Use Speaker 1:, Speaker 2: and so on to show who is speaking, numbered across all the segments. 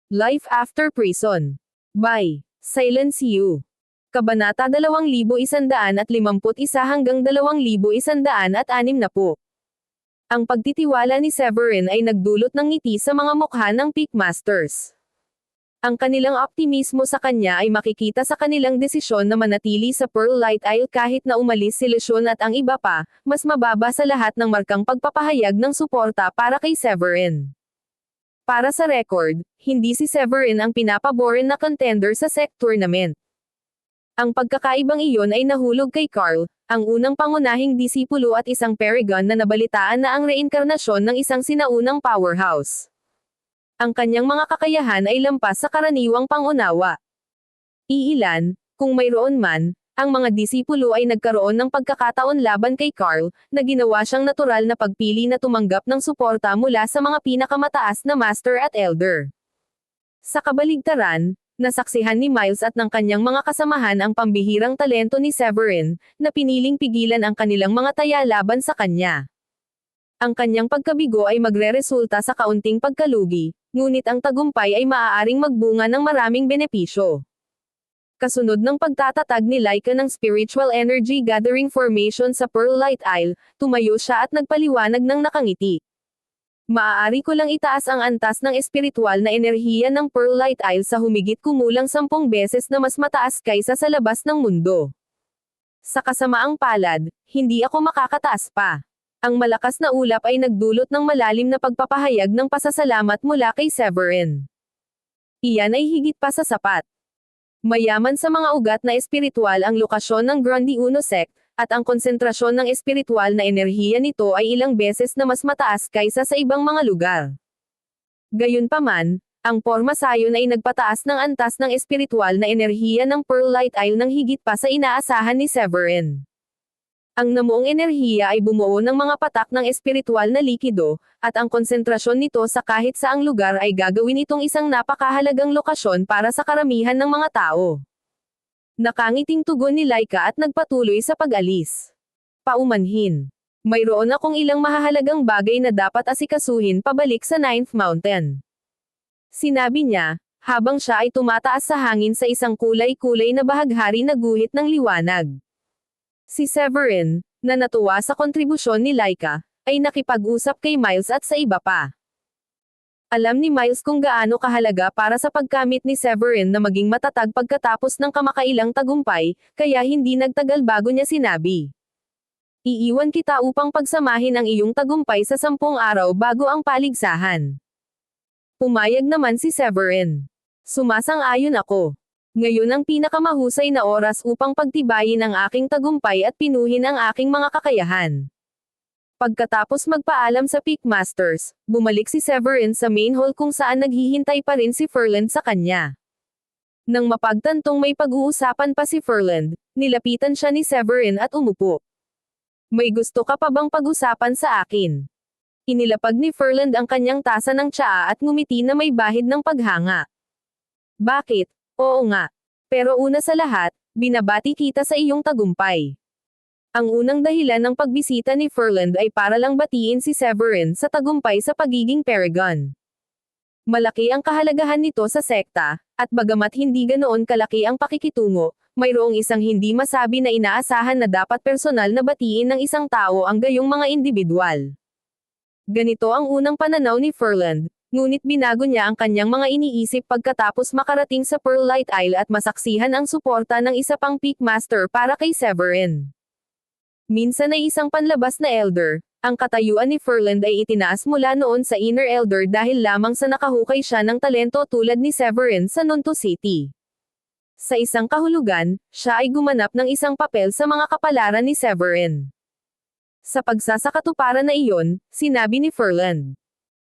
Speaker 1: Life After Prison. By Silence You. Kabanata 2151 hanggang 2160. Ang pagtitiwala ni Severin ay nagdulot ng ngiti sa mga mukha ng Pickmasters. Ang kanilang optimismo sa kanya ay makikita sa kanilang desisyon na manatili sa Pearl Light Isle kahit na umalis si Lucian at ang iba pa, mas mababa sa lahat ng markang pagpapahayag ng suporta para kay Severin. Para sa record, hindi si Severin ang pinapaborin na contender sa SEC tournament. Ang pagkakaibang iyon ay nahulog kay Carl, ang unang pangunahing disipulo at isang Paragon na nabalitaan na ang reinkarnasyon ng isang sinaunang powerhouse. Ang kanyang mga kakayahan ay lampas sa karaniwang pangunawa. Iilan, kung mayroon man, ang mga disipulo ay nagkaroon ng pagkakataon laban kay Carl, na ginawa siyang natural na pagpili na tumanggap ng suporta mula sa mga pinakamataas na Master at Elder. Sa kabaligtaran, nasaksihan ni Miles at ng kanyang mga kasamahan ang pambihirang talento ni Severin, na piniling pigilan ang kanilang mga taya laban sa kanya. Ang kanyang pagkabigo ay magreresulta sa kaunting pagkalugi, ngunit ang tagumpay ay maaaring magbunga ng maraming benepisyo. Kasunod ng pagtatatag ni Laika ng Spiritual Energy Gathering Formation sa Pearl Light Isle, tumayo siya at nagpaliwanag ng nakangiti. Maaari ko lang itaas ang antas ng espiritual na enerhiya ng Pearl Light Isle sa humigit kumulang 10 beses na mas mataas kaysa sa labas ng mundo. Sa kasamaang palad, hindi ako makakataas pa. Ang malakas na ulap ay nagdulot ng malalim na pagpapahayag ng pasasalamat mula kay Severin. Iyan ay higit pa sa sapat. Mayaman sa mga ugat na espiritual ang lokasyon ng Grundy Uno Sect, at ang konsentrasyon ng espiritual na enerhiya nito ay ilang beses na mas mataas kaysa sa ibang mga lugar. Gayunpaman, ang Porma Sayon ay nagpataas ng antas ng espiritual na enerhiya ng Pearl Light Isle ng higit pa sa inaasahan ni Severin. Ang namuong enerhiya ay bumuo ng mga patak ng espiritual na likido, at ang konsentrasyon nito sa kahit saang lugar ay gagawin itong isang napakahalagang lokasyon para sa karamihan ng mga tao. Nakangiting tugon ni Laika at nagpatuloy sa pag-alis. Paumanhin. Mayroon akong ilang mahahalagang bagay na dapat asikasuhin pabalik sa Ninth Mountain. Sinabi niya, habang siya ay tumataas sa hangin sa isang kulay-kulay na bahaghari na guhit ng liwanag. Si Severin, na natuwa sa kontribusyon ni Laika, ay nakipag-usap kay Miles at sa iba pa. Alam ni Miles kung gaano kahalaga para sa pagkamit ni Severin na maging matatag pagkatapos ng kamakailang tagumpay, kaya hindi nagtagal bago niya sinabi. Iiwan kita upang pagsamahin ang iyong tagumpay sa 10 araw bago ang paligsahan. Pumayag naman si Severin. Sumasang-ayon ako. Ngayon ang pinakamahusay na oras upang pagtibayin ang aking tagumpay at pinuhin ang aking mga kakayahan. Pagkatapos magpaalam sa Pickmasters, bumalik si Severin sa main hall kung saan naghihintay pa rin si Ferland sa kanya. Nang mapagtantong may pag-uusapan pa si Ferland, nilapitan siya ni Severin at umupo. May gusto ka pa bang pag-usapan sa akin? Inilapag ni Ferland ang kanyang tasa ng tsaa at ngumiti na may bahid ng paghanga. Bakit? Oo nga. Pero una sa lahat, binabati kita sa iyong tagumpay. Ang unang dahilan ng pagbisita ni Ferland ay para lang batiin si Severin sa tagumpay sa pagiging Paragon. Malaki ang kahalagahan nito sa sekta, at bagamat hindi ganoon kalaki ang pakikitungo, mayroong isang hindi masabi na inaasahan na dapat personal na batiin ng isang tao ang gayong mga individual. Ganito ang unang pananaw ni Ferland. Ngunit binago niya ang kanyang mga iniisip pagkatapos makarating sa Pearl Light Isle at masaksihan ang suporta ng isa pang Pickmaster para kay Severin. Minsan ay isang panlabas na elder, ang katayuan ni Ferland ay itinaas mula noon sa inner elder dahil lamang sa nakahukay siya ng talento tulad ni Severin sa Nonto City. Sa isang kahulugan, siya ay gumanap ng isang papel sa mga kapalaran ni Severin. Sa pagsasakatuparan na iyon, sinabi ni Ferland.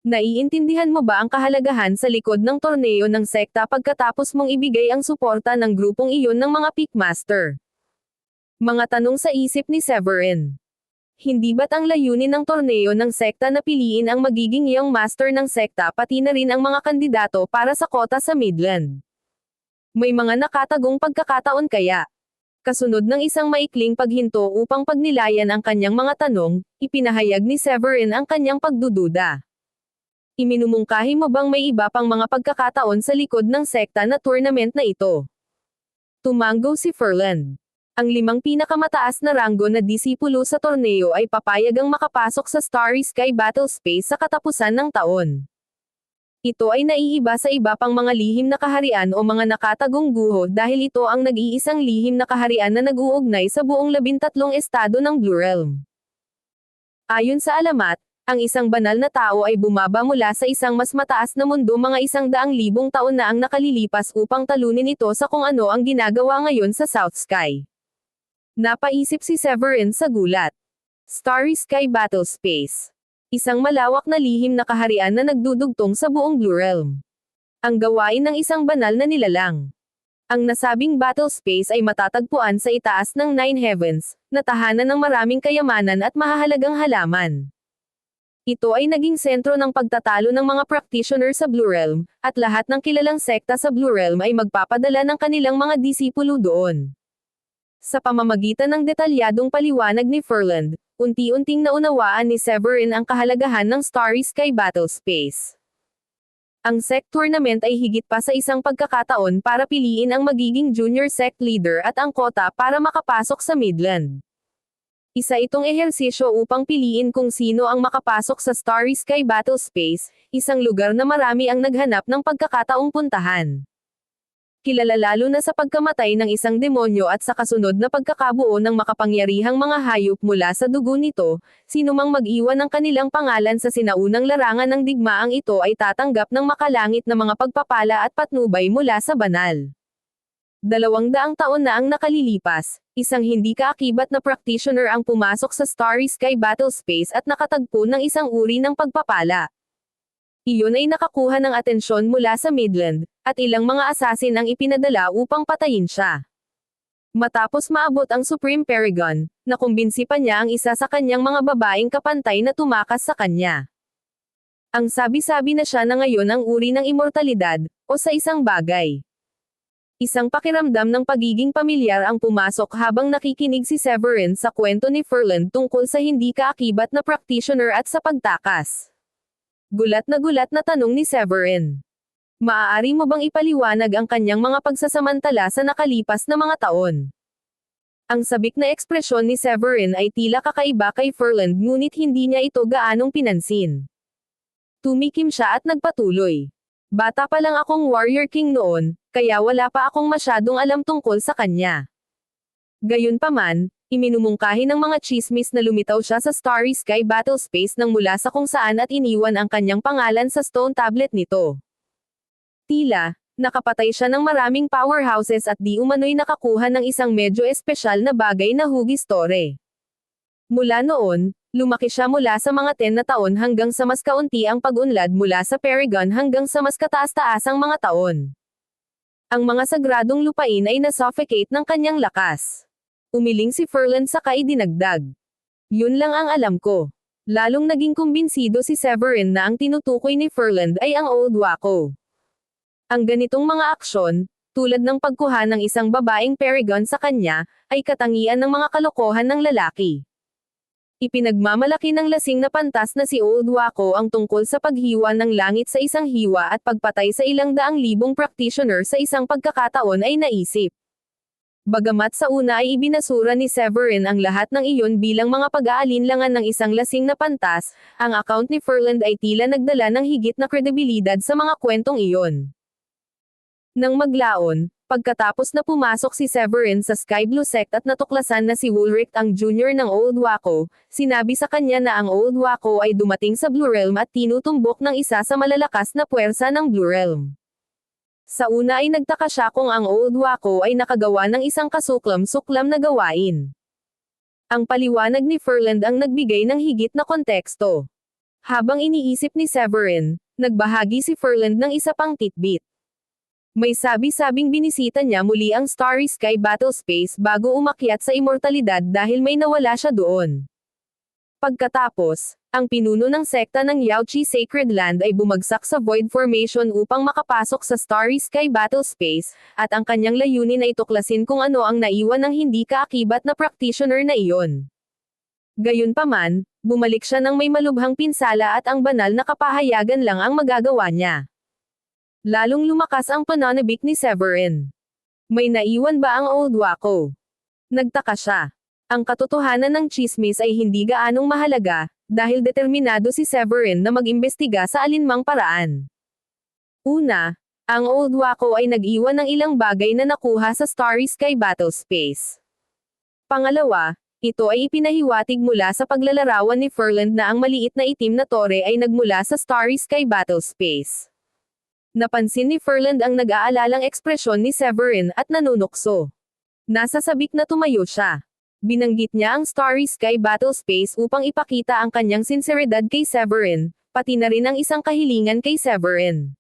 Speaker 1: Naiintindihan mo ba ang kahalagahan sa likod ng torneo ng sekta pagkatapos mong ibigay ang suporta ng grupong iyon ng mga Pickmaster? Mga tanong sa isip ni Severin. Hindi ba't ang layunin ng torneo ng sekta na piliin ang magiging young master ng sekta pati na rin ang mga kandidato para sa kota sa Midland? May mga nakatagong pagkakataon kaya? Kasunod ng isang maikling paghinto upang pagnilayan ang kanyang mga tanong, ipinahayag ni Severin ang kanyang pagdududa. Iminumungkahi mo bang may iba pang mga pagkakataon sa likod ng sekta na tournament na ito? Tumango si Furland. Ang 5 pinakamataas na ranggo na disipulo sa torneo ay papayagang makapasok sa Starry Sky Battle Space sa katapusan ng taon. Ito ay naiiba sa iba pang mga lihim na kaharian o mga nakatagong guho dahil ito ang nag-iisang lihim na kaharian na nag-uugnay sa buong 13 estado ng Blue Realm. Ayon sa alamat, ang isang banal na tao ay bumaba mula sa isang mas mataas na mundo mga 100,000 taon na ang nakalilipas upang talunin ito sa kung ano ang ginagawa ngayon sa South Sky. Napaisip si Severin sa gulat. Starry Sky Battle Space. Isang malawak na lihim na kaharian na nagdudugtong sa buong Blue Realm. Ang gawain ng isang banal na nilalang. Ang nasabing battle space ay matatagpuan sa itaas ng Nine Heavens, na tahanan ng maraming kayamanan at mahahalagang halaman. Ito ay naging sentro ng pagtatalo ng mga practitioner sa Blue Realm, at lahat ng kilalang sekta sa Blue Realm ay magpapadala ng kanilang mga disipulo doon. Sa pamamagitan ng detalyadong paliwanag ni Furland, unti-unting naunawaan ni Severin ang kahalagahan ng Starry Sky Battle Space. Ang sect tournament ay higit pa sa isang pagkakataon para piliin ang magiging junior sect leader at ang kota para makapasok sa Midland. Isa itong ehersisyo upang piliin kung sino ang makapasok sa Starry Sky Battle Space, isang lugar na marami ang naghanap ng pagkakataong puntahan. Kilala lalo na sa pagkamatay ng isang demonyo at sa kasunod na pagkakabuo ng makapangyarihang mga hayop mula sa dugo nito, sinumang mag-iwan ng kanilang pangalan sa sinaunang larangan ng digmaang ito ay tatanggap ng makalangit na mga pagpapala at patnubay mula sa banal. 200 taon na ang nakalilipas, isang hindi kaakibat na practitioner ang pumasok sa Starry Sky Battle Space at nakatagpo ng isang uri ng pagpapala. Iyon ay nakakuha ng atensyon mula sa Midland, at ilang mga assassin ang ipinadala upang patayin siya. Matapos maabot ang Supreme Paragon, nakumbinsi pa niya ang isa sa kanyang mga babaeng kapantay na tumakas sa kanya. Ang sabi-sabi na siya na ngayon ang uri ng immortalidad, o sa isang bagay. Isang pakiramdam ng pagiging pamilyar ang pumasok habang nakikinig si Severin sa kwento ni Furland tungkol sa hindi kaakibat na practitioner at sa pagtakas. Gulat na tanong ni Severin. Maaari mo bang ipaliwanag ang kanyang mga pagsasamantala sa nakalipas na mga taon? Ang sabik na ekspresyon ni Severin ay tila kakaiba kay Furland ngunit hindi niya ito gaanong pinansin. Tumikim siya at nagpatuloy. Bata pa lang akong Warrior King noon, kaya wala pa akong masyadong alam tungkol sa kanya. Gayunpaman, iminumungkahi ng mga chismis na lumitaw siya sa Starry Sky Battle Space nang mula sa kung saan at iniwan ang kanyang pangalan sa stone tablet nito. Tila, nakapatay siya ng maraming powerhouses at di umano'y nakakuha ng isang medyo espesyal na bagay na hugis tore. Mula noon, lumaki siya mula sa mga 10 na taon hanggang sa mas kaunti ang pag-unlad mula sa Paragon hanggang sa mas kataas-taasang mga taon. Ang mga sagradong lupain ay nasuffocate ng kanyang lakas. Umiling si Furland saka idinagdag. Yun lang ang alam ko. Lalong naging kumbinsido si Severin na ang tinutukoy ni Furland ay ang Old Waco. Ang ganitong mga aksyon, tulad ng pagkuha ng isang babaeng Paragon sa kanya, ay katangian ng mga kalokohan ng lalaki. Ipinagmamalaki ng lasing na pantas na si Old Waco ang tungkol sa paghiwa ng langit sa isang hiwa at pagpatay sa ilang daang libong practitioner sa isang pagkakataon ay naisip. Bagamat sa una ay ibinasura ni Severin ang lahat ng iyon bilang mga pag-aalinlangan ng isang lasing na pantas, ang account ni Furland ay tila nagdala ng higit na kredibilidad sa mga kwentong iyon. Nang maglaon, pagkatapos na pumasok si Severin sa Sky Blue Sect at natuklasan na si Woolrich ang junior ng Old Waco, sinabi sa kanya na ang Old Waco ay dumating sa Blue Realm at tinutumbok ng isa sa malalakas na puwersa ng Blue Realm. Sa una ay nagtaka siya kung ang Old Waco ay nakagawa ng isang kasuklam-suklam na gawain. Ang paliwanag ni Furland ang nagbigay ng higit na konteksto. Habang iniisip ni Severin, nagbahagi si Furland ng isa pang tidbit. May sabi-sabing binisita niya muli ang Starry Sky Battle Space bago umakyat sa immortalidad dahil may nawala siya doon. Pagkatapos, ang pinuno ng sekta ng Yaochi Sacred Land ay bumagsak sa Void Formation upang makapasok sa Starry Sky Battle Space, at ang kanyang layunin ay tuklasin kung ano ang naiwan ng hindi kaakibat na practitioner na iyon. Gayunpaman, bumalik siya ng may malubhang pinsala at ang banal na kapahayagan lang ang magagawa niya. Lalong lumakas ang pananabik ni Severin. May naiwan ba ang Old Waco? Nagtaka siya. Ang katotohanan ng tsismis ay hindi gaanong mahalaga, dahil determinado si Severin na mag-imbestiga sa alinmang paraan. Una, ang Old Waco ay nag-iwan ng ilang bagay na nakuha sa Starry Sky Battlespace. Pangalawa, ito ay ipinahiwatig mula sa paglalarawan ni Ferland na ang maliit na itim na tore ay nagmula sa Starry Sky Battlespace. Napansin ni Ferland ang nag-aalalang ekspresyon ni Severin at nanunukso. Nasa sabik na tumayo siya. Binanggit niya ang Starry Sky Battlespace upang ipakita ang kanyang sinseridad kay Severin, pati na rin ang isang kahilingan kay Severin.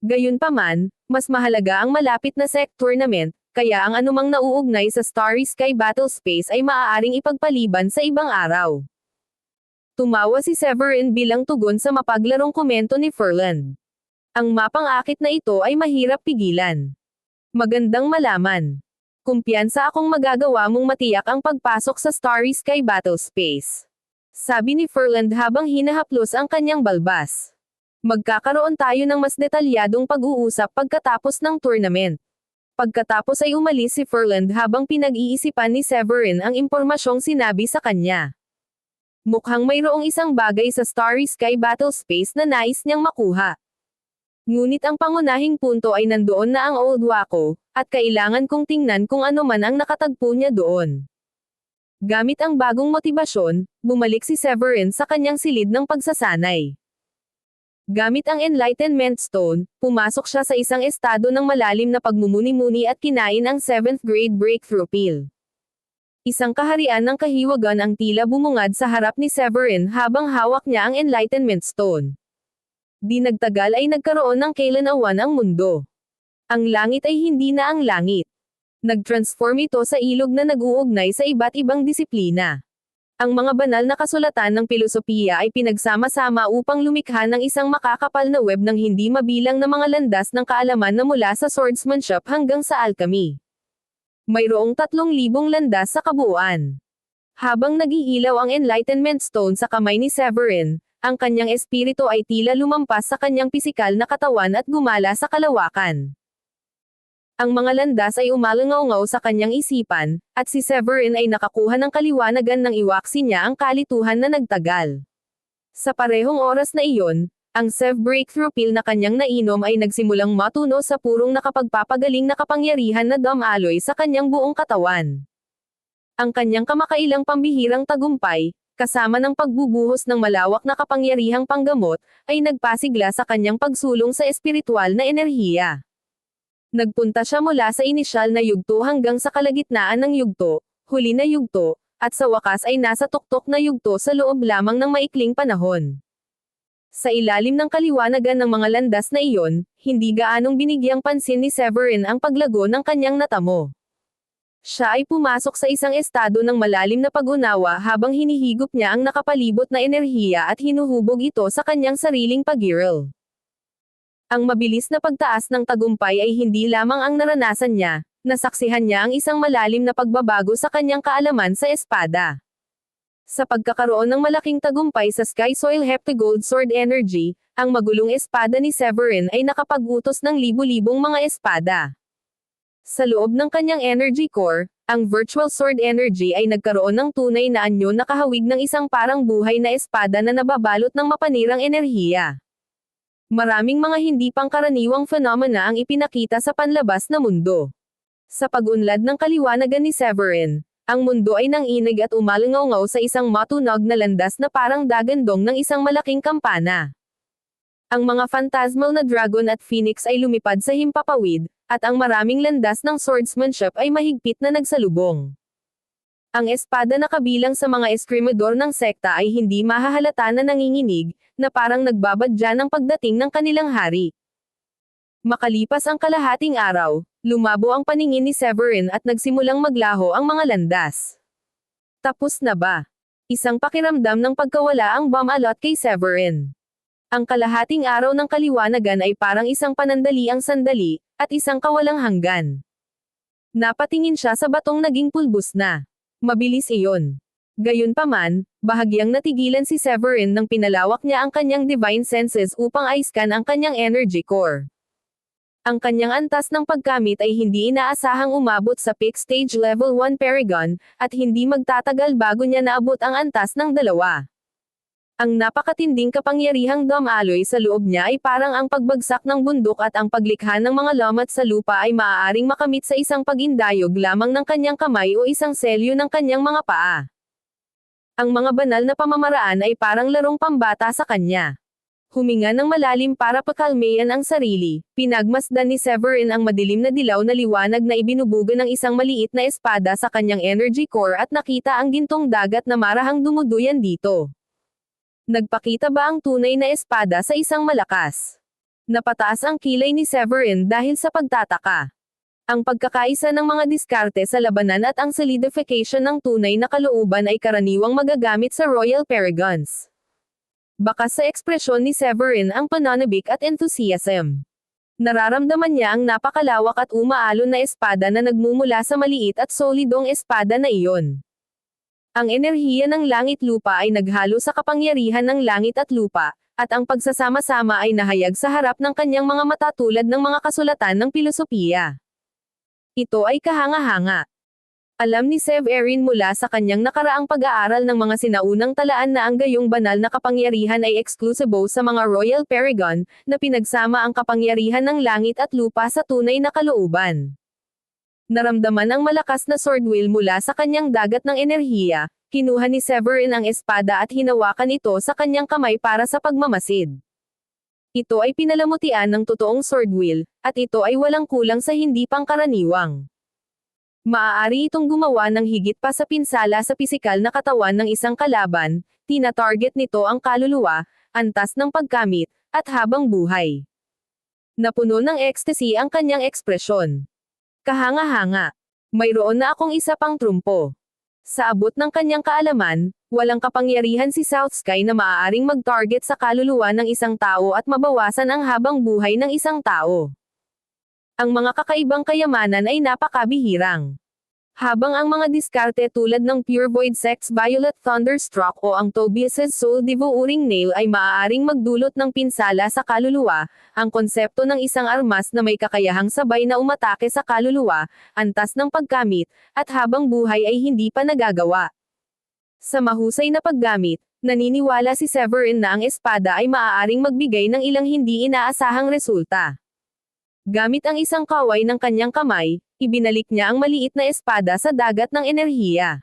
Speaker 1: Gayunpaman, mas mahalaga ang malapit na SEC tournament, kaya ang anumang nauugnay sa Starry Sky Battlespace ay maaaring ipagpaliban sa ibang araw. Tumawa si Severin bilang tugon sa mapaglarong komento ni Ferland. Ang mapang akit na ito ay mahirap pigilan. Magandang malaman. Kumpiyansa akong magagawa mong matiyak ang pagpasok sa Starry Sky Battlespace. Sabi ni Ferland habang hinahaplos ang kanyang balbas. Magkakaroon tayo ng mas detalyadong pag-uusap pagkatapos ng tournament. Pagkatapos ay umalis si Ferland habang pinag-iisipan ni Severin ang impormasyong sinabi sa kanya. Mukhang mayroong isang bagay sa Starry Sky Battlespace na nais niyang makuha. Ngunit ang pangunahing punto ay nandoon na ang Old Waco, at kailangan kong tingnan kung ano man ang nakatagpo niya doon. Gamit ang bagong motibasyon, bumalik si Severin sa kanyang silid ng pagsasanay. Gamit ang Enlightenment Stone, pumasok siya sa isang estado ng malalim na pagmumuni-muni at kinain ang 7th grade breakthrough pill. Isang kaharian ng kahiwagan ang tila bumungad sa harap ni Severin habang hawak niya ang Enlightenment Stone. Di nagtagal ay nagkaroon ng kailanawan ang mundo. Ang langit ay hindi na ang langit. Nag-transform ito sa ilog na nag-uugnay sa iba't ibang disiplina. Ang mga banal na kasulatan ng pilosopiya ay pinagsama-sama upang lumikha ng isang makakapal na web ng hindi mabilang na mga landas ng kaalaman na mula sa swordsmanship hanggang sa alchemy. Mayroong 3,000 landas sa kabuuan. Habang nag-iilaw ang Enlightenment Stone sa kamay ni Severin, ang kanyang espiritu ay tila lumampas sa kanyang pisikal na katawan at gumala sa kalawakan. Ang mga landas ay umalangaw-ngaw sa kanyang isipan, at si Severin ay nakakuha ng kaliwanagan nang iwaksi niya ang kalituhan na nagtagal. Sa parehong oras na iyon, ang Sev Breakthrough Pill na kanyang nainom ay nagsimulang matuno sa purong nakapagpapagaling na kapangyarihan na dumaloy sa kanyang buong katawan. Ang kanyang kamakailang pambihirang tagumpay, kasama ng pagbubuhos ng malawak na kapangyarihang panggamot, ay nagpasigla sa kanyang pagsulong sa espiritual na enerhiya. Nagpunta siya mula sa inisyal na yugto hanggang sa kalagitnaan ng yugto, huli na yugto, at sa wakas ay nasa tuktok na yugto sa loob lamang ng maikling panahon. Sa ilalim ng kaliwanagan ng mga landas na iyon, hindi gaanong binigyang pansin ni Severin ang paglago ng kanyang natamo. Siya ay pumasok sa isang estado ng malalim na pag-unawa habang hinihigop niya ang nakapalibot na enerhiya at hinuhubog ito sa kanyang sariling pag-iral. Ang mabilis na pagtaas ng tagumpay ay hindi lamang ang naranasan niya, nasaksihan niya ang isang malalim na pagbabago sa kanyang kaalaman sa espada. Sa pagkakaroon ng malaking tagumpay sa Sky Soil Heptagold Sword Energy, ang magulong espada ni Severin ay nakapag-utos ng libu-libong mga espada. Sa loob ng kanyang energy core, ang virtual sword energy ay nagkaroon ng tunay na anyo na kahawig ng isang parang buhay na espada na nababalot ng mapanirang enerhiya. Maraming mga hindi pangkaraniwang phenomena ang ipinakita sa panlabas na mundo. Sa pag-unlad ng kaliwanagan ni Severin, ang mundo ay nanginig at umalangaw-ngaw sa isang matunog na landas na parang dagandong ng isang malaking kampana. Ang mga phantasmal na dragon at phoenix ay lumipad sa himpapawid, at ang maraming landas ng swordsmanship ay mahigpit na nagsalubong. Ang espada na kabilang sa mga eskrimador ng sekta ay hindi mahahalata na nanginginig, na parang nagbabadya ng pagdating ng kanilang hari. Makalipas ang kalahating araw, lumabo ang paningin ni Severin at nagsimulang maglaho ang mga landas. Tapos na ba? Isang pakiramdam ng pagkawala ang bumalot kay Severin. Ang kalahating araw ng kaliwanagan ay parang isang panandaliang sandali, at isang kawalang hanggan. Napatingin siya sa batong naging pulbos na. Mabilis iyon. Gayunpaman, bahagyang natigilan si Severin nang pinalawak niya ang kanyang divine senses upang i-scan ang kanyang energy core. Ang kanyang antas ng paggamit ay hindi inaasahang umabot sa peak stage level 1 Paragon, at hindi magtatagal bago niya naabot ang antas ng 2. Ang napakatinding kapangyarihang dumaloy sa loob niya ay parang ang pagbagsak ng bundok at ang paglikha ng mga lamat sa lupa ay maaaring makamit sa isang pag-indayog lamang ng kanyang kamay o isang selyo ng kanyang mga paa. Ang mga banal na pamamaraan ay parang larong pambata sa kanya. Huminga ng malalim para pakalmayan ang sarili, pinagmasdan ni Severin ang madilim na dilaw na liwanag na ibinubuga ng isang maliit na espada sa kanyang energy core at nakita ang gintong dagat na marahang dumuduyan dito. Nagpakita ba ang tunay na espada sa isang malakas? Napataas ang kilay ni Severin dahil sa pagtataka. Ang pagkakaisa ng mga diskarte sa labanan at ang solidification ng tunay na kalooban ay karaniwang magagamit sa Royal Paragons. Baka sa ekspresyon ni Severin ang pananabik at enthusiasm. Nararamdaman niya ang napakalawak at umaalon na espada na nagmumula sa maliit at solidong espada na iyon. Ang enerhiya ng langit-lupa ay naghalo sa kapangyarihan ng langit at lupa, at ang pagsasama-sama ay nahayag sa harap ng kanyang mga mata tulad ng mga kasulatan ng pilosopiya. Ito ay kahanga-hanga. Alam ni Severin mula sa kanyang nakaraang pag-aaral ng mga sinaunang talaan na ang gayong banal na kapangyarihan ay eksklusibo sa mga Royal Paragon, na pinagsama ang kapangyarihan ng langit at lupa sa tunay na kalooban. Naramdaman ang malakas na sword will mula sa kanyang dagat ng enerhiya, kinuha ni Severin ang espada at hinawakan ito sa kanyang kamay para sa pagmamasid. Ito ay pinalamutian ng totoong sword will, at ito ay walang kulang sa hindi pangkaraniwang. Maaari itong gumawa ng higit pa sa pinsala sa pisikal na katawan ng isang kalaban, tina-target nito ang kaluluwa, antas ng pagkamit, at habang buhay. Napuno ng ecstasy ang kanyang ekspresyon. Kahanga-hanga. Mayroon na akong isa pang trumpo. Sa abot ng kanyang kaalaman, walang kapangyarihan si South Sky na maaaring mag-target sa kaluluwa ng isang tao at mabawasan ang habang buhay ng isang tao. Ang mga kakaibang kayamanan ay napakabihirang. Habang ang mga diskarte tulad ng Pure Void Sex Violet Thunderstruck o ang Tobias's Soul Devouring Nail ay maaaring magdulot ng pinsala sa kaluluwa, ang konsepto ng isang armas na may kakayahang sabay na umatake sa kaluluwa, antas ng paggamit, at habang buhay ay hindi pa nagagawa. Sa mahusay na paggamit, naniniwala si Severin na ang espada ay maaaring magbigay ng ilang hindi inaasahang resulta. Gamit ang isang kaway ng kanyang kamay, ibinalik niya ang maliit na espada sa dagat ng enerhiya.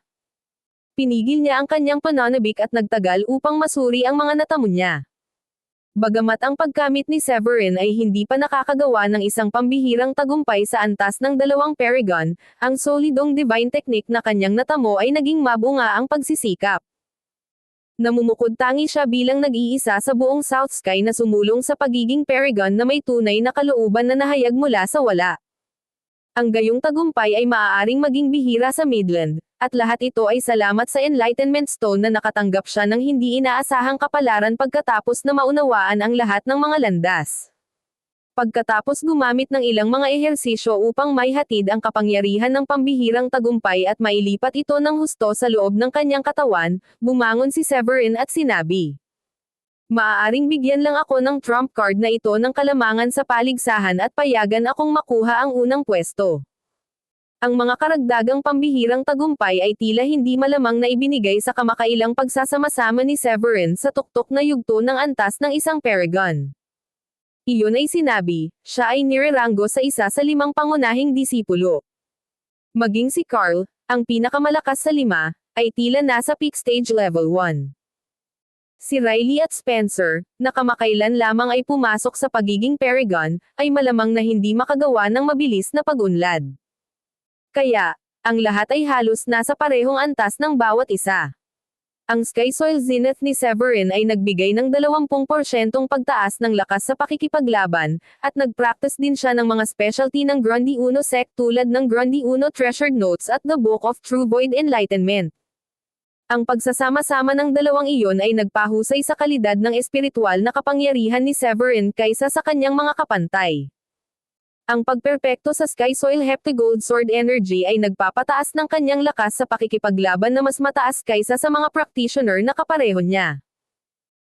Speaker 1: Pinigil niya ang kanyang pananabik at nagtagal upang masuri ang mga natamo niya. Bagamat ang paggamit ni Severin ay hindi pa nakakagawa ng isang pambihirang tagumpay sa antas ng 2 Paragon, ang solidong divine technique na kanyang natamo ay naging mabunga ang pagsisikap. Namumukod tangi siya bilang nag-iisa sa buong South Sky na sumulong sa pagiging Paragon na may tunay na kalooban na nahayag mula sa wala. Ang gayong tagumpay ay maaaring maging bihira sa Midland, at lahat ito ay salamat sa Enlightenment Stone na nakatanggap siya ng hindi inaasahang kapalaran pagkatapos na maunawaan ang lahat ng mga landas. Pagkatapos gumamit ng ilang mga ehersisyo upang maihatid ang kapangyarihan ng pambihirang tagumpay at mailipat ito ng husto sa loob ng kanyang katawan, bumangon si Severin at sinabi, "Maaaring bigyan lang ako ng trump card na ito ng kalamangan sa paligsahan at payagan akong makuha ang unang pwesto." Ang mga karagdagang pambihirang tagumpay ay tila hindi malamang na ibinigay sa kamakailang pagsasama-sama ni Severin sa tuktok na yugto ng antas ng isang Paragon. Iyon ay sinabi, siya ay nireranggo sa isa sa 5 pangunahing disipulo. Maging si Carl, ang pinakamalakas sa 5, ay tila nasa peak stage level 1. Si Riley at Spencer, na kamakailan lamang ay pumasok sa pagiging Paragon, ay malamang na hindi makagawa ng mabilis na pag-unlad. Kaya, ang lahat ay halos nasa parehong antas ng bawat isa. Ang Sky Soil Zenith ni Severin ay nagbigay ng 20% pagtaas ng lakas sa pakikipaglaban, at nag-practice din siya ng mga specialty ng Grundy Uno Sect tulad ng Grundy Uno Treasured Notes at The Book of True Void Enlightenment. Ang pagsasama-sama ng dalawang iyon ay nagpahusay sa kalidad ng espiritual na kapangyarihan ni Severin kaysa sa kanyang mga kapantay. Ang pagperpekto sa Sky Soil Heptagold Sword Energy ay nagpapataas ng kanyang lakas sa pakikipaglaban na mas mataas kaysa sa mga practitioner na kapareho niya.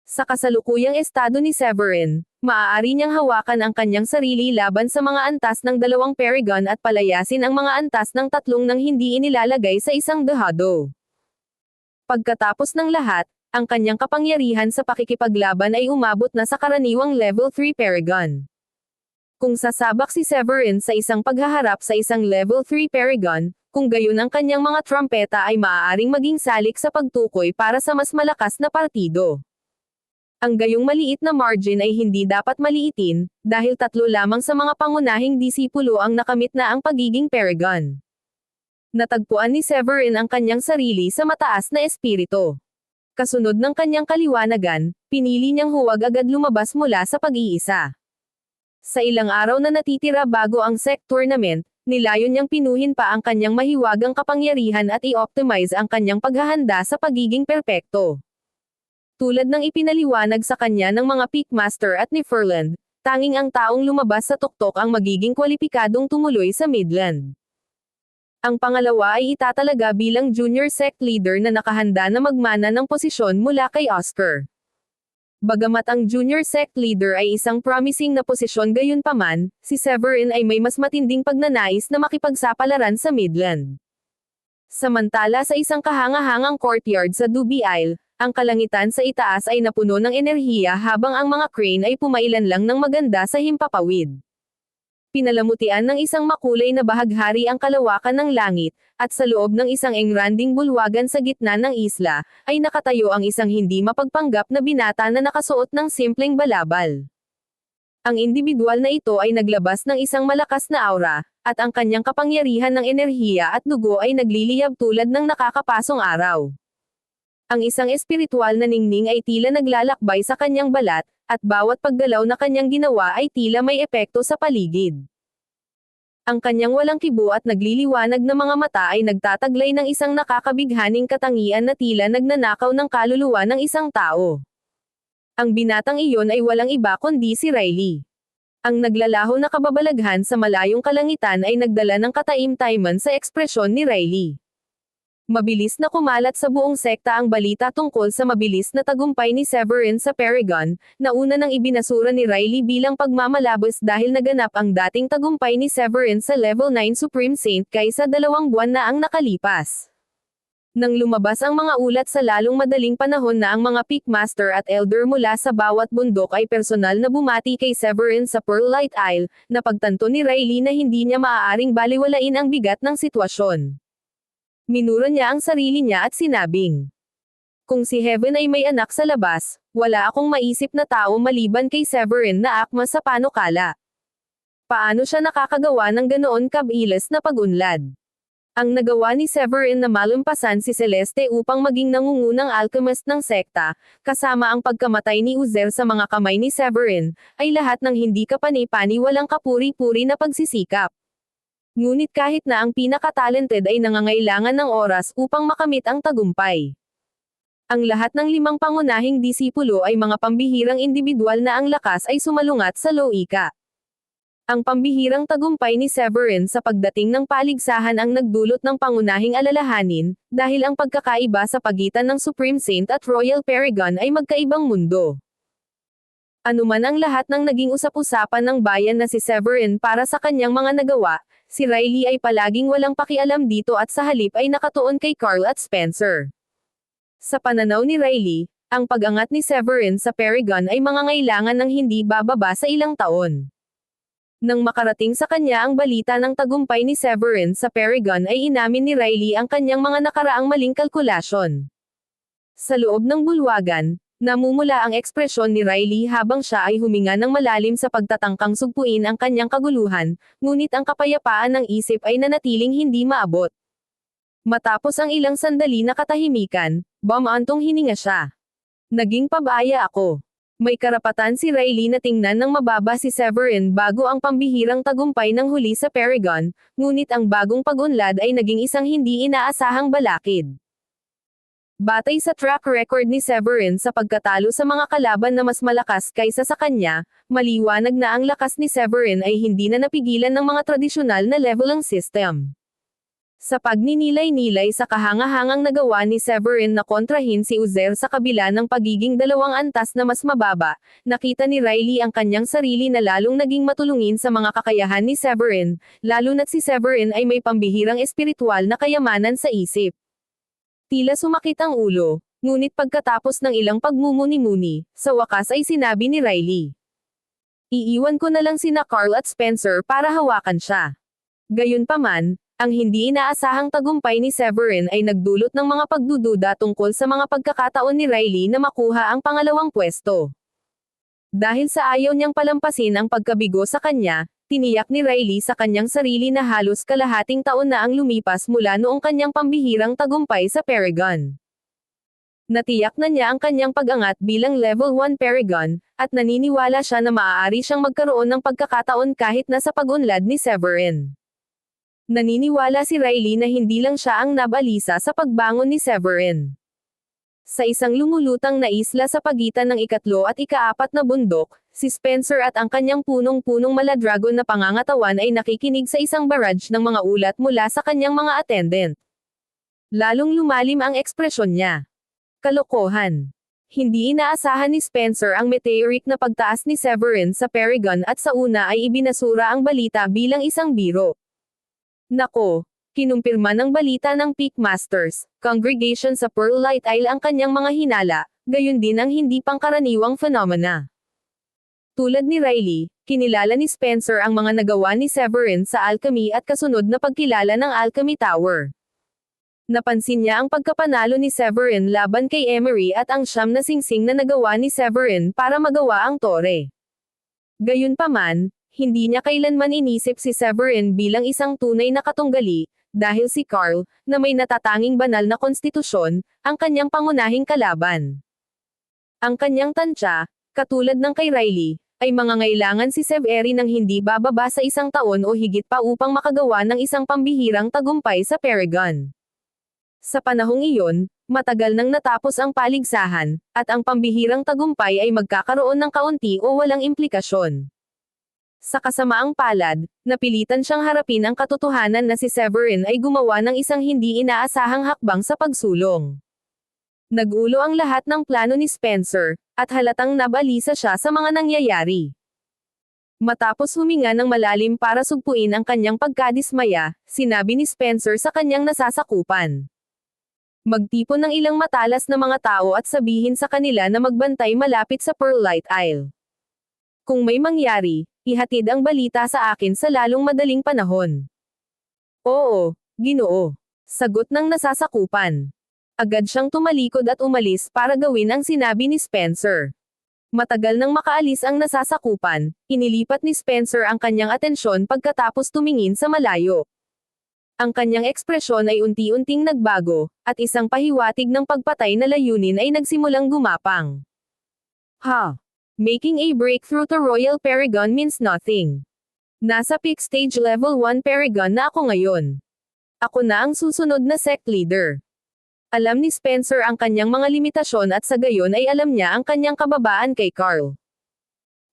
Speaker 1: Sa kasalukuyang estado ni Severin, maaari niyang hawakan ang kanyang sarili laban sa mga antas ng 2 Paragon at palayasin ang mga antas ng 3 nang hindi inilalagay sa isang dehado. Pagkatapos ng lahat, ang kanyang kapangyarihan sa pakikipaglaban ay umabot na sa karaniwang level 3 Paragon. Kung sasabak si Severin sa isang paghaharap sa isang level 3 Paragon, kung gayon ang kanyang mga trumpeta ay maaaring maging salik sa pagtukoy para sa mas malakas na partido. Ang gayong maliit na margin ay hindi dapat maliitin, dahil 3 lamang sa mga pangunahing disipulo ang nakamit na ang pagiging Paragon. Natagpuan ni Severin ang kanyang sarili sa mataas na espiritu. Kasunod ng kanyang kaliwanagan, pinili niyang huwag agad lumabas mula sa pag-iisa. Sa ilang araw na natitira bago ang SEC tournament, nilayon niyang pinuhin pa ang kanyang mahiwagang kapangyarihan at i-optimize ang kanyang paghahanda sa pagiging perpekto. Tulad ng ipinaliwanag sa kanya ng mga Peakmaster at ni Furland, tanging ang taong lumabas sa tuktok ang magiging kwalipikadong tumuloy sa Midland. Ang pangalawa ay itatalaga bilang junior sect leader na nakahanda na magmana ng posisyon mula kay Oscar. Bagamat ang junior sect leader ay isang promising na posisyon gayunpaman, si Severin ay may mas matinding pagnanais na makipagsapalaran sa Midland. Samantala sa isang kahangahangang courtyard sa Duby Isle, ang kalangitan sa itaas ay napuno ng enerhiya habang ang mga crane ay pumailan lang ng maganda sa himpapawid. Pinalamutian ng isang makulay na bahaghari ang kalawakan ng langit, at sa loob ng isang engranding bulwagan sa gitna ng isla, ay nakatayo ang isang hindi mapagpanggap na binata na nakasuot ng simpleng balabal. Ang individual na ito ay naglabas ng isang malakas na aura, at ang kanyang kapangyarihan ng enerhiya at dugo ay nagliliyab tulad ng nakakapasong araw. Ang isang espiritual na ningning ay tila naglalakbay sa kanyang balat, at bawat paggalaw na kanyang ginawa ay tila may epekto sa paligid. Ang kanyang walang kibo at nagliliwanag na mga mata ay nagtataglay ng isang nakakabighaning katangian na tila nagnanakaw ng kaluluwa ng isang tao. Ang binatang iyon ay walang iba kundi si Riley. Ang naglalaho na kababalaghan sa malayong kalangitan ay nagdala ng kataim-taiman sa ekspresyon ni Riley. Mabilis na kumalat sa buong sekta ang balita tungkol sa mabilis na tagumpay ni Severin sa Paragon, na una nang ibinasura ni Riley bilang pagmamalabos dahil naganap ang dating tagumpay ni Severin sa Level 9 Supreme Saint kaysa 2 buwan na ang nakalipas. Nang lumabas ang mga ulat sa lalong madaling panahon na ang mga Peakmaster at Elder mula sa bawat bundok ay personal na bumati kay Severin sa Pearlite Isle, napagtanto ni Riley na hindi niya maaaring baliwalain ang bigat ng sitwasyon. Minura niya ang sarili niya at sinabing, "Kung si Heaven ay may anak sa labas, wala akong maisip na tao maliban kay Severin na akma sa panukala. Paano siya nakakagawa ng ganoon kabilas na pag-unlad?" Ang nagawa ni Severin na malumpasan si Celeste upang maging nangungunang alchemist ng sekta, kasama ang pagkamatay ni Uzer sa mga kamay ni Severin, ay lahat ng hindi kapani-paniwalang kapuri-puri na pagsisikap. Ngunit kahit na ang pinaka-talented ay nangangailangan ng oras upang makamit ang tagumpay. Ang lahat ng 5 pangunahing disipulo ay mga pambihirang individual na ang lakas ay sumalungat sa loika. Ang pambihirang tagumpay ni Severin sa pagdating ng paligsahan ang nagdulot ng pangunahing alalahanin, dahil ang pagkakaiba sa pagitan ng Supreme Saint at Royal Paragon ay magkaibang mundo. Anuman ang lahat ng naging usap-usapan ng bayan na si Severin para sa kanyang mga nagawa, si Riley ay palaging walang pakialam dito at sa halip ay nakatuon kay Carl at Spencer. Sa pananaw ni Riley, ang pag-angat ni Severin sa Paragon ay mangangailangan ng hindi bababa sa ilang taon. Nang makarating sa kanya ang balita ng tagumpay ni Severin sa Paragon ay inamin ni Riley ang kanyang mga nakaraang maling kalkulasyon. Sa loob ng bulwagan, namumula ang ekspresyon ni Riley habang siya ay huminga ng malalim sa pagtatangkang sugpuin ang kanyang kaguluhan, ngunit ang kapayapaan ng isip ay nanatiling hindi maabot. Matapos ang ilang sandali na katahimikan, bumantong hininga siya. "Naging pabaya ako." May karapatan si Riley na tingnan ng mababa si Severin bago ang pambihirang tagumpay ng huli sa Paragon, ngunit ang bagong pag-unlad ay naging isang hindi inaasahang balakid. Batay sa track record ni Severin sa pagkatalo sa mga kalaban na mas malakas kaysa sa kanya, maliwanag na ang lakas ni Severin ay hindi na napigilan ng mga tradisyonal na leveling system. Sa pagninilay-nilay sa kahangahangang nagawa ni Severin na kontrahin si Uzier sa kabila ng pagiging dalawang antas na mas mababa, nakita ni Riley ang kanyang sarili na lalong naging matulungin sa mga kakayahan ni Severin, lalo na't si Severin ay may pambihirang espiritual na kayamanan sa isip. Tila sumakit ang ulo, ngunit pagkatapos ng ilang pagmumuni-muni, sa wakas ay sinabi ni Riley. Iiwan ko na lang sina Carl at Spencer para hawakan siya. Gayunpaman, ang hindi inaasahang tagumpay ni Severin ay nagdulot ng mga pagdududa tungkol sa mga pagkakataon ni Riley na makuha ang pangalawang pwesto. Dahil sa ayaw niyang palampasin ang pagkabigo sa kanya, tiniyak ni Riley sa kanyang sarili na halos kalahating taon na ang lumipas mula noong kanyang pambihirang tagumpay sa Paragon. Natiyak na niya ang kanyang pag-angat bilang level 1 Paragon, at naniniwala siya na maaari siyang magkaroon ng pagkakataon kahit nasa pag-unlad ni Severin. Naniniwala si Riley na hindi lang siya ang nabalisa sa pagbangon ni Severin. Sa isang lumulutang na isla sa pagitan ng ikatlo at ikaapat na bundok, si Spencer at ang kanyang punong-punong maladragon na pangangatawan ay nakikinig sa isang barrage ng mga ulat mula sa kanyang mga attendant. Lalong lumalim ang ekspresyon niya. Kalokohan. Hindi inaasahan ni Spencer ang meteoric na pagtaas ni Severin sa Paragon at sa una ay ibinasura ang balita bilang isang biro. Nako! Kinumpirma ng balita ng Peak Masters Congregation sa Pearl Light Isle ang kanyang mga hinala, gayon din ang hindi pangkaraniwang phenomena. Tulad ni Riley, kinilala ni Spencer ang mga nagawa ni Severin sa alchemy at kasunod na pagkilala ng Alchemy Tower. Napansin niya ang pagkapanalo ni Severin laban kay Emery at ang siyam na singsing na nagawa ni Severin para magawa ang tore. Gayunpaman, hindi niya kailanman inisip si Severin bilang isang tunay na katunggali, dahil si Carl, na may natatanging banal na konstitusyon, ang kanyang pangunahing kalaban. Ang kanyang tansya, katulad ng kay Riley, ay mangangailangan si Severin ng hindi bababa sa isang taon o higit pa upang makagawa ng isang pambihirang tagumpay sa Paragon. Sa panahong iyon, matagal nang natapos ang paligsahan, at ang pambihirang tagumpay ay magkakaroon ng kaunti o walang implikasyon. Sa kasamaang palad, napilitan siyang harapin ang katotohanan na si Severin ay gumawa ng isang hindi inaasahang hakbang sa pagsulong. Nagulo ang lahat ng plano ni Spencer, at halatang nabalisa siya sa mga nangyayari. Matapos huminga ng malalim para sugpuin ang kanyang pagkadismaya, sinabi ni Spencer sa kanyang nasasakupan. Magtipon ng ilang matalas na mga tao at sabihin sa kanila na magbantay malapit sa Pearl Light Isle. Kung may mangyari, ihatid ang balita sa akin sa lalong madaling panahon. Oo, Ginoo. Sagot ng nasasakupan. Agad siyang tumalikod at umalis para gawin ang sinabi ni Spencer. Matagal nang makaalis ang nasasakupan, inilipat ni Spencer ang kanyang atensyon pagkatapos tumingin sa malayo. Ang kanyang ekspresyon ay unti-unting nagbago, at isang pahiwatig ng pagpatay na layunin ay nagsimulang gumapang. Making a breakthrough to Royal Paragon means nothing. Nasa peak stage level 1 Paragon na ako ngayon. Ako na ang susunod na sect leader. Alam ni Spencer ang kanyang mga limitasyon at sa gayon ay alam niya ang kanyang kababaan kay Carl.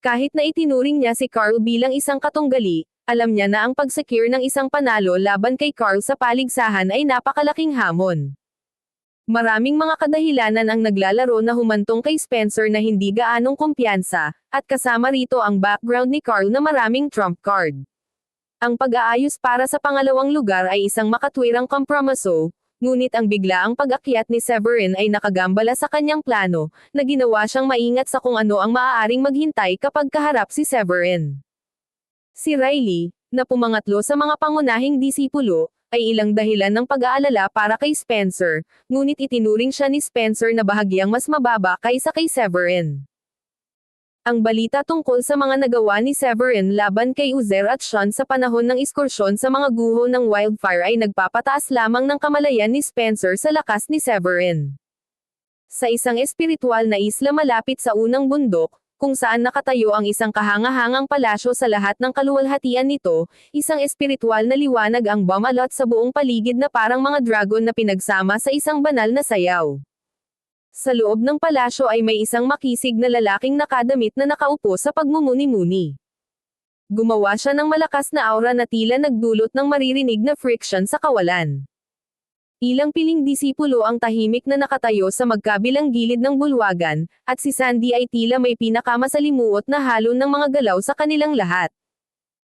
Speaker 1: Kahit na itinuring niya si Carl bilang isang katunggali, alam niya na ang pag-secure ng isang panalo laban kay Carl sa paligsahan ay napakalaking hamon. Maraming mga kadahilanan ang naglalaro na humantong kay Spencer na hindi gaanong kumpiyansa, at kasama rito ang background ni Carl na maraming trump card. Ang pag-aayos para sa pangalawang lugar ay isang makatwirang kompromiso, ngunit ang biglaang pag-akyat ni Severin ay nakagambala sa kanyang plano, na ginawa siyang maingat sa kung ano ang maaaring maghintay kapag kaharap si Severin. Si Riley, na pumangatlo sa mga pangunahing disipulo, ay ilang dahilan ng pag-aalala para kay Spencer, ngunit itinuring siya ni Spencer na bahagyang mas mababa kaysa kay Severin. Ang balita tungkol sa mga nagawa ni Severin laban kay Uzier at Sean sa panahon ng ekskursyon sa mga guho ng Wildfire ay nagpapataas lamang ng kamalayan ni Spencer sa lakas ni Severin. Sa isang espiritual na isla malapit sa unang bundok, kung saan nakatayo ang isang kahangahangang palasyo sa lahat ng kaluwalhatian nito, isang espiritual na liwanag ang bumalot sa buong paligid na parang mga dragon na pinagsama sa isang banal na sayaw. Sa loob ng palasyo ay may isang makisig na lalaking nakadamit na nakaupo sa pagmumuni-muni. Gumawa siya ng malakas na aura na tila nagdulot ng maririnig na friction sa kawalan. Ilang piling disipulo ang tahimik na nakatayo sa magkabilang gilid ng bulwagan, at si Sandy ay tila may pinakamasalimuot na halo ng mga galaw sa kanilang lahat.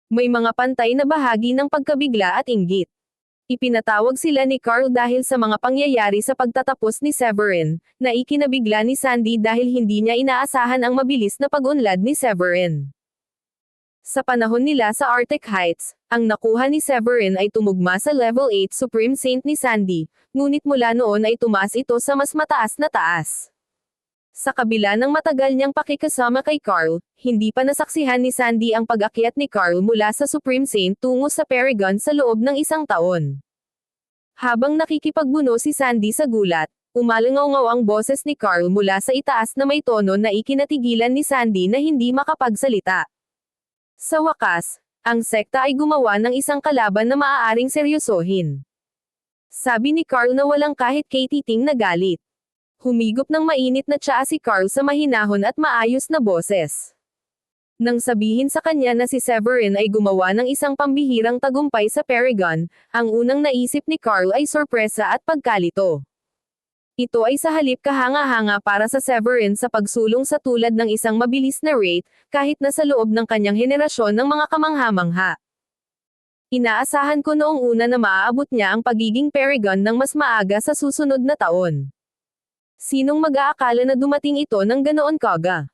Speaker 1: May mga pantay na bahagi ng pagkabigla at inggit. Ipinatawag sila ni Carl dahil sa mga pangyayari sa pagtatapos ni Severin, na ikinabigla ni Sandy dahil hindi niya inaasahan ang mabilis na pag-unlad ni Severin. Sa panahon nila sa Arctic Heights, ang nakuha ni Severin ay tumugma sa Level 8 Supreme Saint ni Sandy, ngunit mula noon ay tumaas ito sa mas mataas na taas. Sa kabila ng matagal niyang pakikasama kay Carl, hindi pa nasaksihan ni Sandy ang pag-akyat ni Carl mula sa Supreme Saint tungo sa Paragon sa loob ng isang taon. Habang nakikipagbuno si Sandy sa gulat, umalangaw-ngaw ang boses ni Carl mula sa itaas na may tono na ikinatigilan ni Sandy na hindi makapagsalita. Sa wakas, ang sekta ay gumawa ng isang kalaban na maaaring seryosohin. Sabi ni Carl na walang kahit katiting na galit. Humigop ng mainit na tsaa si Carl sa mahinahon at maayos na boses. Nang sabihin sa kanya na si Severin ay gumawa ng isang pambihirang tagumpay sa Paragon, ang unang naisip ni Carl ay sorpresa at pagkalito. Ito ay sa halip kahanga-hanga para sa Severin sa pagsulong sa tulad ng isang mabilis na rate, kahit na sa loob ng kanyang henerasyon ng mga kamangha-mangha. Inaasahan ko noong una na maaabot niya ang pagiging Paragon ng mas maaga sa susunod na taon. Sinong mag-aakala na dumating ito ng ganoon kaga?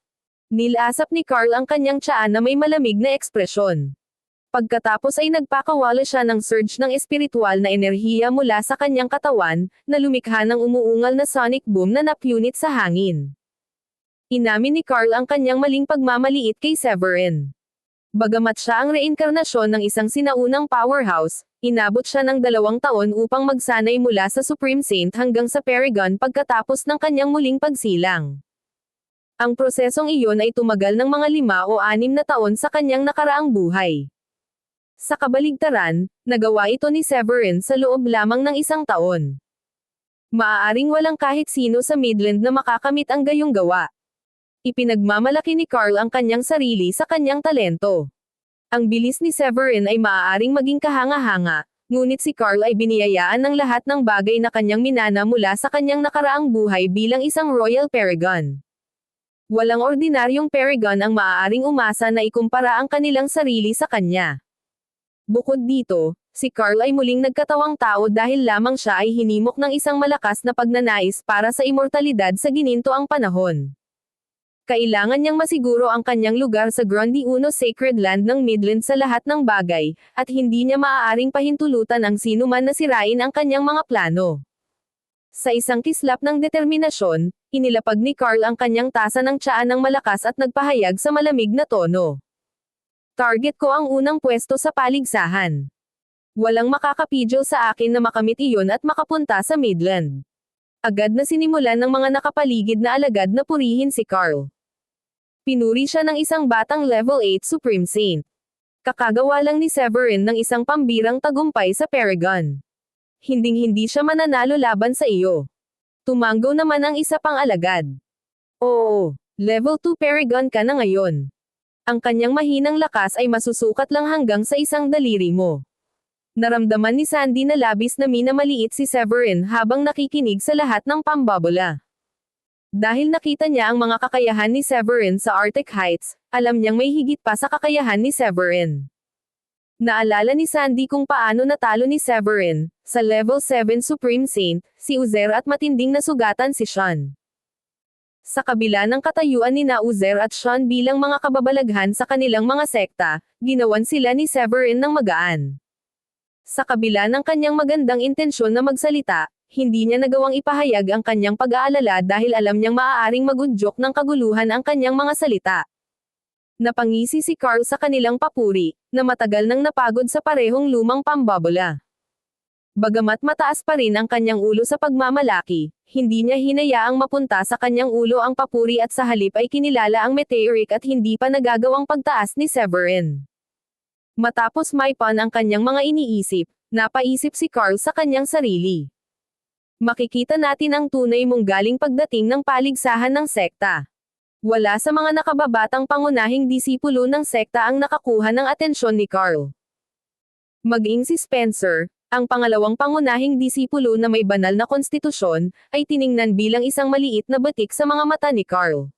Speaker 1: Nilasap ni Carl ang kanyang tsaa na may malamig na ekspresyon. Pagkatapos ay nagpakawala siya ng surge ng espiritual na enerhiya mula sa kanyang katawan, na lumikha ng umuungal na sonic boom na napunit sa hangin. Inamin ni Carl ang kanyang maling pagmamaliit kay Severin. Bagamat siya ang reinkarnasyon ng isang sinaunang powerhouse, inabot siya ng 2 taon upang magsanay mula sa Supreme Saint hanggang sa Paragon pagkatapos ng kanyang muling pagsilang. Ang prosesong iyon ay tumagal ng mga 5 o 6 na taon sa kanyang nakaraang buhay. Sa kabaligtaran, nagawa ito ni Severin sa loob lamang ng 1 taon. Maaaring walang kahit sino sa Midland na makakamit ang gayong gawa. Ipinagmamalaki ni Carl ang kanyang sarili sa kanyang talento. Ang bilis ni Severin ay maaaring maging kahanga-hanga, ngunit si Carl ay biniyayaan ng lahat ng bagay na kanyang minana mula sa kanyang nakaraang buhay bilang isang Royal Paragon. Walang ordinaryong Paragon ang maaaring umasa na ikumpara ang kanilang sarili sa kanya. Bukod dito, si Carl ay muling nagkatawang tao dahil lamang siya ay hinimok ng isang malakas na pagnanais para sa immortalidad sa ginintoang panahon. Kailangan niyang masiguro ang kanyang lugar sa Grundy Uno Sacred Land ng Midland sa lahat ng bagay, at hindi niya maaaring pahintulutan ang sinuman na sirain ang kanyang mga plano. Sa isang kislap ng determinasyon, inilapag ni Carl ang kanyang tasa ng tsaa ng malakas at nagpahayag sa malamig na tono. Target ko ang unang pwesto sa paligsahan. Walang makakapidyo sa akin na makamit iyon at makapunta sa Midland. Agad na sinimulan ng mga nakapaligid na alagad na purihin si Carl. Pinuri siya ng isang batang Level 8 Supreme Saint. Kakagawa lang ni Severin ng isang pambirang tagumpay sa Paragon. Hinding-hindi siya mananalo laban sa iyo. Tumanggo naman ang isa pang alagad. Oo, Level 2 Paragon ka na ngayon. Ang kanyang mahinang lakas ay masusukat lang hanggang sa isang daliri mo. Naramdaman ni Sandy na labis na minamaliit si Severin habang nakikinig sa lahat ng pambabola. Dahil nakita niya ang mga kakayahan ni Severin sa Arctic Heights, alam niyang may higit pa sa kakayahan ni Severin. Naalala ni Sandy kung paano natalo ni Severin, sa Level 7 Supreme Saint, si Uzer at matinding nasugatan si Sean. Sa kabila ng katayuan ni Uzer at Sean bilang mga kababalaghan sa kanilang mga sekta, ginawan sila ni Severin ng magaan. Sa kabila ng kanyang magandang intensyon na magsalita, hindi niya nagawang ipahayag ang kanyang pag-aalala dahil alam niyang maaaring magudyok ng kaguluhan ang kanyang mga salita. Napangisi si Carl sa kanilang papuri, na matagal nang napagod sa parehong lumang pambabola. Bagamat mataas pa rin ang kanyang ulo sa pagmamalaki, hindi niya hinayaang mapunta sa kanyang ulo ang papuri at sa halip ay kinilala ang meteoric at hindi pa nagagawang pagtaas ni Severin. Matapos maipan ang kanyang mga iniisip, napaisip si Carl sa kanyang sarili. Makikita natin ang tunay mong galing pagdating ng paligsahan ng sekta. Wala sa mga nakababatang pangunahing disipulo ng sekta ang nakakuha ng atensyon ni Carl. Maging si Spencer, ang pangalawang pangunahing disipulo na may banal na konstitusyon, ay tiningnan bilang isang maliit na batik sa mga mata ni Carl.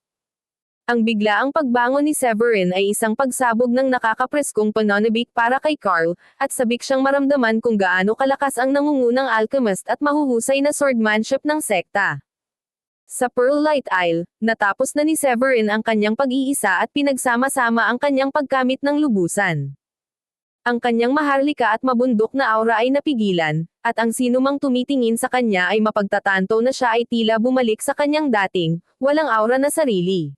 Speaker 1: Ang biglaang pagbangon ni Severin ay isang pagsabog ng nakakapreskong pananabik para kay Carl, at sabik siyang maramdaman kung gaano kalakas ang nangungunang alchemist at mahuhusay na swordmanship ng sekta. Sa Pearl Light Isle, natapos na ni Severin ang kanyang pag-iisa at pinagsama-sama ang kanyang pagkamit ng lubusan. Ang kanyang maharlika at mabundok na aura ay napigilan, at ang sinumang tumitingin sa kanya ay mapagtatanto na siya ay tila bumalik sa kanyang dating, walang aura na sarili.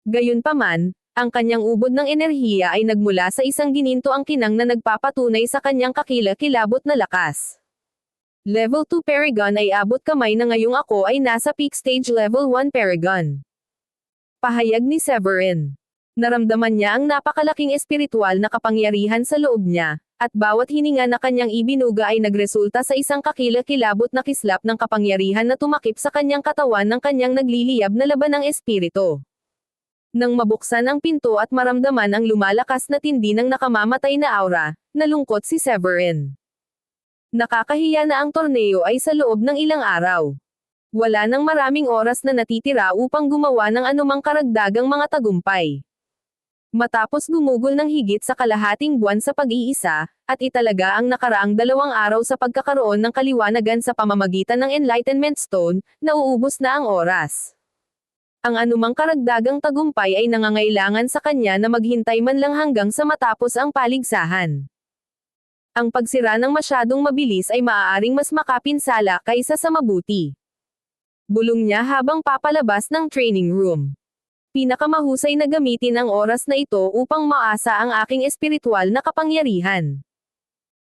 Speaker 1: Gayunpaman, ang kanyang ubod ng enerhiya ay nagmula sa isang gininto-ang kinang na nagpapatunay sa kanyang kakilakilabot na lakas. Level 2 Paragon ay abot kamay na ngayong ako ay nasa peak stage level 1 Paragon. Pahayag ni Severin. Naramdaman niya ang napakalaking espiritual na kapangyarihan sa loob niya, at bawat hininga na kanyang ibinuga ay nagresulta sa isang kakilakilabot na kislap ng kapangyarihan na tumakip sa kanyang katawan ng kanyang nagliliyab na laban ng espiritu. Nang mabuksan ang pinto at maramdaman ang lumalakas na tindi ng nakamamatay na aura, nalungkot si Severin. Nakakahiya na ang torneo ay sa loob ng ilang araw. Wala nang maraming oras na natitira upang gumawa ng anumang karagdagang mga tagumpay. Matapos gumugol ng higit sa kalahating buwan sa pag-iisa, at italaga ang nakaraang 2 araw sa pagkakaroon ng kaliwanagan sa pamamagitan ng Enlightenment Stone, nauubos na ang oras. Ang anumang karagdagang tagumpay ay nangangailangan sa kanya na maghintay man lang hanggang sa matapos ang paligsahan. Ang pagsira ng masyadong mabilis ay maaaring mas makapinsala kaysa sa mabuti. Bulong niya habang papalabas ng training room. Pinakamahusay na gamitin ang oras na ito upang maasa ang aking espiritual na kapangyarihan.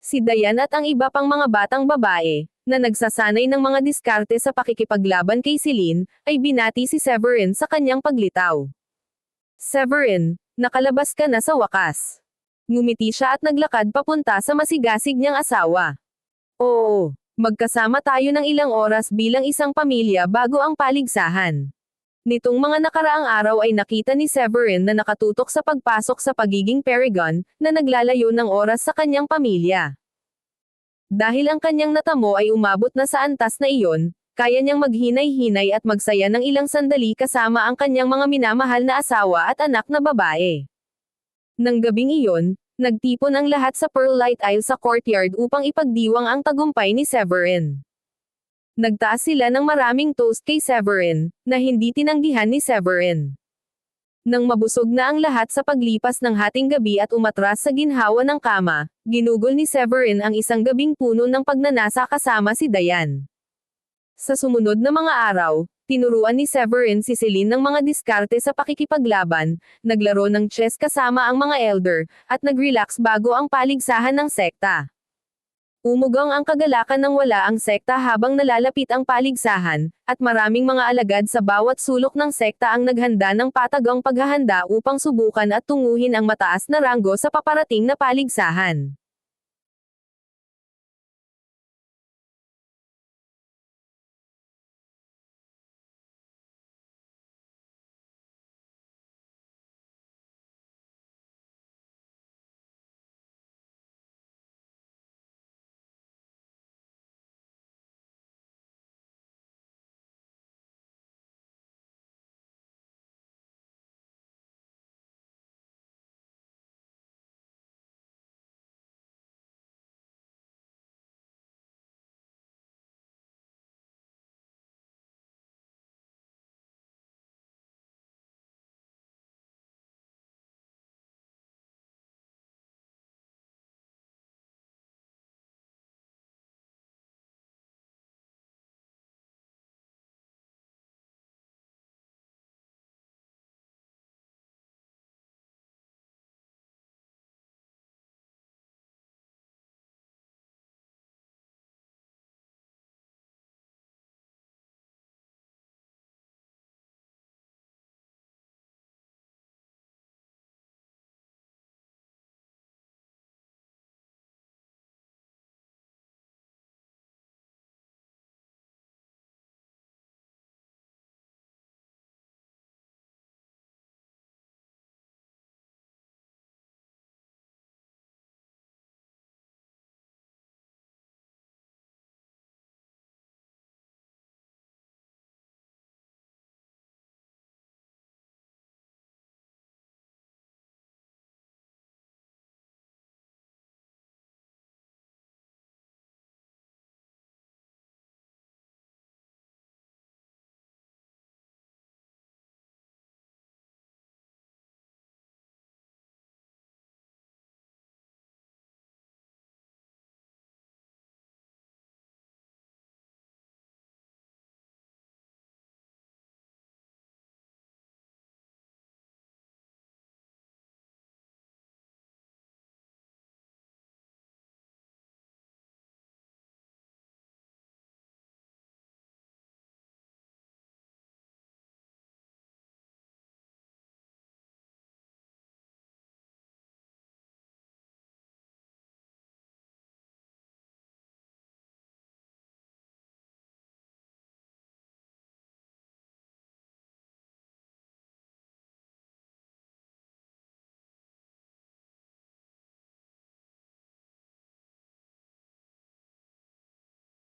Speaker 1: Si Dayan at ang iba pang mga batang babae, na nagsasanay ng mga diskarte sa pakikipaglaban kay Celine, ay binati si Severin sa kanyang paglitaw. Severin, nakalabas ka na sa wakas. Ngumiti siya at naglakad papunta sa masigasig niyang asawa. Oo, magkasama tayo ng ilang oras bilang isang pamilya bago ang paligsahan. Nitong mga nakaraang araw ay nakita ni Severin na nakatutok sa pagpasok sa pagiging Paragon, na naglalayo ng oras sa kanyang pamilya. Dahil ang kanyang natamo ay umabot na sa antas na iyon, kaya niyang maghinay-hinay at magsaya ng ilang sandali kasama ang kanyang mga minamahal na asawa at anak na babae. Nang gabing iyon, nagtipon ang lahat sa Pearl Light Isle sa courtyard upang ipagdiwang ang tagumpay ni Severin. Nagtaas sila ng maraming toast kay Severin, na hindi tinanggihan ni Severin. Nang mabusog na ang lahat sa paglipas ng hating gabi at umatras sa ginhawa ng kama, ginugol ni Severin ang isang gabing puno ng pagnanasa kasama si Dayan. Sa sumunod na mga araw, tinuruan ni Severin si Celine ng mga diskarte sa pakikipaglaban, naglaro ng chess kasama ang mga elder, at nag-relax bago ang paligsahan ng sekta. Umugang ang kagalakan ng wala ang sekta habang nalalapit ang paligsahan, at maraming mga alagad sa bawat sulok ng sekta ang naghanda ng patagang paghahanda upang subukan at tunguhin ang mataas na ranggo sa paparating na paligsahan.